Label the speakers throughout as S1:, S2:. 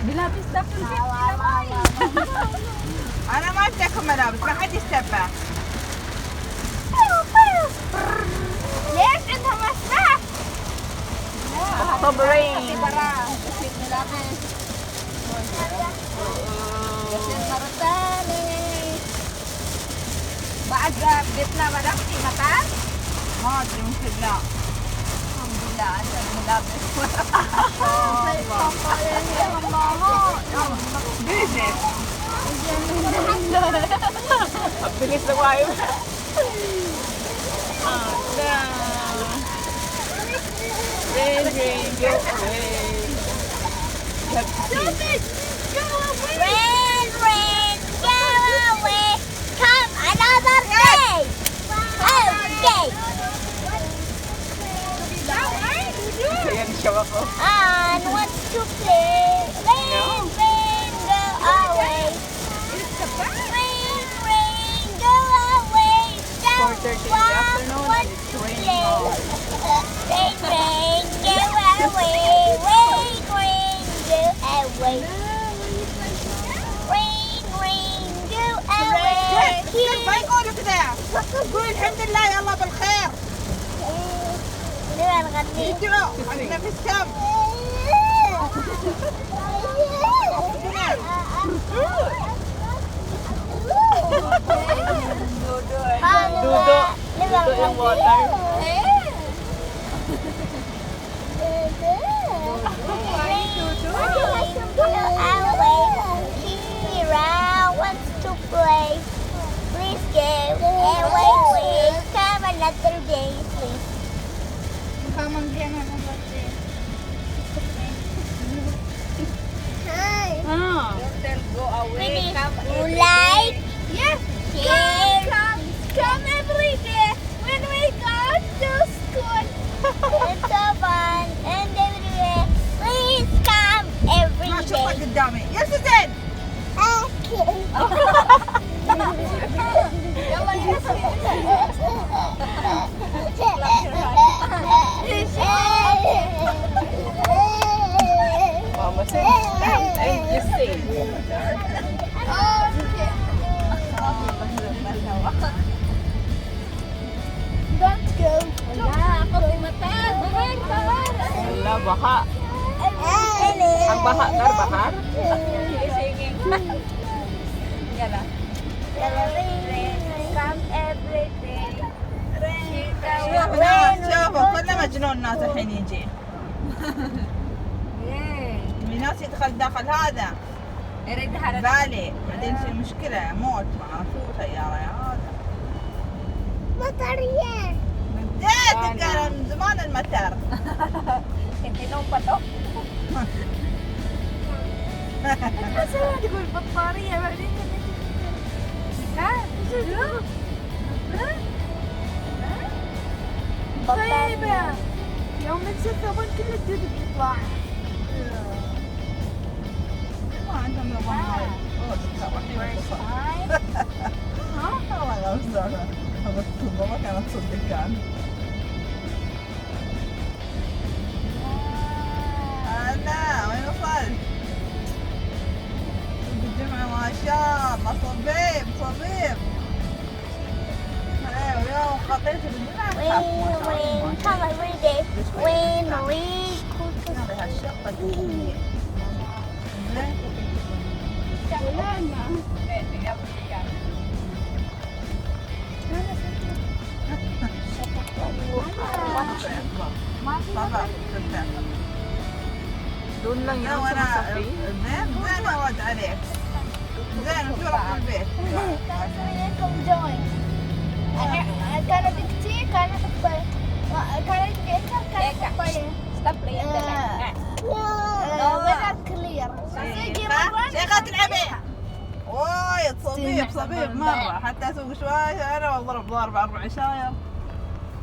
S1: ملابس داخل البيت.
S2: انا ما اديكم ملابس، ما حد يستبع.
S3: ليش عندها مسبح؟
S1: صبرين.
S3: غسيل ملابس. غسيل مرة ثانية. بعد بيتنا ما دام في مكان؟
S2: ما ادري ممكن لا.
S3: الحمد لله عشان الملابس.
S2: بيجي.
S1: Bilis na kayo. Ada. Rain, rain, go away. You have to see.
S3: Rain, rain, go away. Come another day. Okay.
S1: Ayan siya ako.
S3: And wants to play. Rain, rain, go away. Rain, rain, go away.
S1: 4:30 in the afternoon and it's raining all.
S3: Rain, rain, go away. Rain, rain, go away. Rain, rain, go away.
S2: كيف ما يقولوا كذا؟ قول الحمد لله يلا بالخير.
S3: نبغى نغني.
S2: يدعوا عندنا في السم.
S1: Dudo. Dudo yung water.
S3: Fujaira wants to play. Please go away, please. Come another day, please. Hi.
S1: Ah.
S2: Go away.
S3: Like, yes, come every day when we go to school. It's so fun and everywhere. Please come every
S2: ما اشوفك
S3: day.
S2: قدامي. يا سوزان.
S1: Mama said stand and just sing.
S3: Don't go. Wala ako si Mata.
S1: Wala, baha. Ang baha, tar, bahar.
S3: Come every day.
S2: شوفوا كله مجنون ناس الحين يجي. في ناس يدخل داخل هذا بالي، بعدين في مشكلة موت مع شو سيارة يا هذا.
S3: Motornya.
S2: بديت قال من زمان المتر.
S3: Masa تقول بطارية بعدين طيبة يوم ننزل ثوبان كل الدود بيطلع
S2: ما عندهم نظام هاي. والله لا مصدقة. هذا الطوبة ما كانت تصدق كان. لا وين وصلت؟ الجمعة ما شاء الله صبيب صبيب. ايه ويوم خطيت الجمعة
S3: Rain, come every day. Rain, rain.
S2: هالشقة دي. زين. بابا
S1: Doon lang
S2: لا
S1: yan sa
S2: وانا
S1: Masafi.
S2: زين زين اود عليك. زين وشو رحت البيت؟
S3: كانت كتير كانت
S4: Stop playing the light.
S3: ولا كلير
S2: شيخة تلعبي. وايد صبيب صبيب مرة، حتى اسوق شوية انا واضرب ضرب 4 عشاير.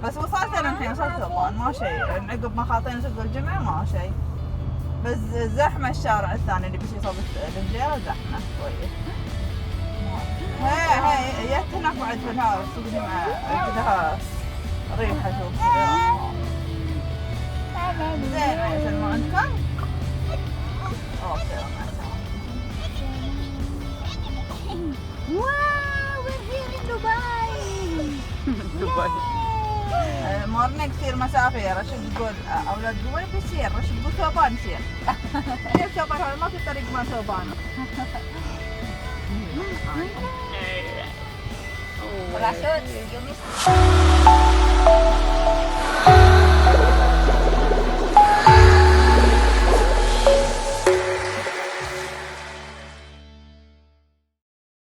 S2: بس وصلت انا الحين وصلت الظان ما شيء، عقب ما خاطين سوق الجمعة ما شيء. بس زحمة الشارع الثاني اللي بيصير صوب الرجال زحمة شوية. هي جت هناك بعد في الهواء سوق الجمعة كذا ريحة شوف. زين عايشة ما عندكم؟ اوكي
S3: Wow, we're here in Dubai.
S1: دبي.
S2: مرنا كثير مسافة رش تقول أولاد دبي بيصير رش تقول ثوبان يصير. كيف ثوبان هذا ما في طريق ما ثوبان.
S4: Parachute, you missed.